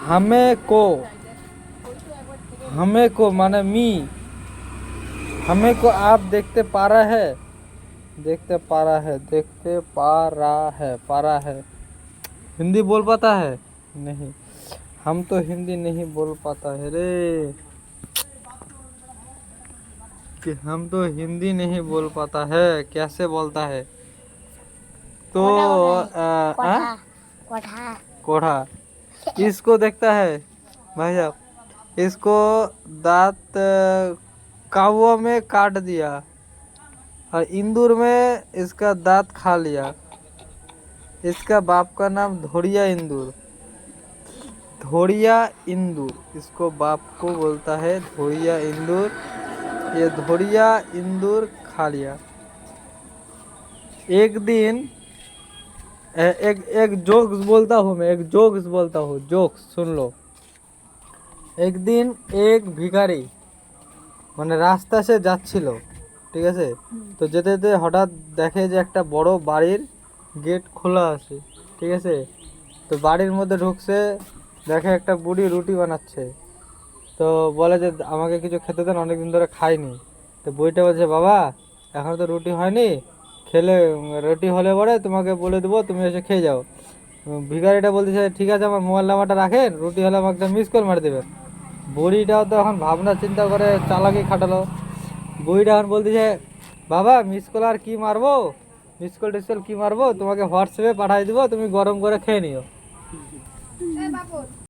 हमें को, हमें को माने मी, हमें को आप देखते पा रहा है, देखते पा रहा है, देखते पा रहा है, पा रहा है। हिंदी बोल पाता है? नहीं, हम तो हिंदी नहीं बोल पाता है रे, कि हम तो हिंदी नहीं बोल पाता है, कैसे बोलता है? तो कोठा कोठा कोढ़ा, इसको देखता है भाई साहब, इसको दांत कौवा में काट दिया और इंदूर में इसका दांत खा लिया। इसका बाप का नाम धोड़िया इंदूर, धोड़िया इंदूर, इसको बाप को बोलता है धोड़िया इंदूर। ये धोड़िया इंदूर खा लिया। एक दिन एक एक जोक्स बोलता हूँ मैं, एक जोक्स बोलता हूँ, जोक्स सुन लो। एक दिन एक भिखारी মানে রাস্তা সে যাচ্ছিল, ঠিক আছে, তো যেতে যেতে হঠাৎ দেখে যে একটা বড় বাড়ির গেট খোলা আছে, ঠিক আছে, তো বাড়ির মধ্যে ঢুকছে, দেখে একটা বুড়ি রুটি বানাচ্ছে, তো বলে যে আমাকে কিছু খেতে দেন, অনেকদিন ধরে খাইনি। তো বুড়িটা বলছে বাবা এখনো তো রুটি হয়নি, খেলে রুটি হলে পরে তোমাকে বলে দেবো, তুমি এসে খেয়ে যাও। ভিখারিটা বলতেছে ঠিক আছে আমার মোবাইল নাম্বারটা রাখেন, রুটি হলে আমাকে একটা মিস কল মারি দেবেন। বুড়িটাও তো এখন ভাবনা চিন্তা করে চালাকি খাটালো। বুড়িটা এখন বলতেছে বাবা মিস কল আর কি মারবো, মিস কল টিসকল কি মারবো, তোমাকে হোয়াটসঅ্যাপে পাঠিয়ে দিব, তুমি গরম করে খেয়ে নিও।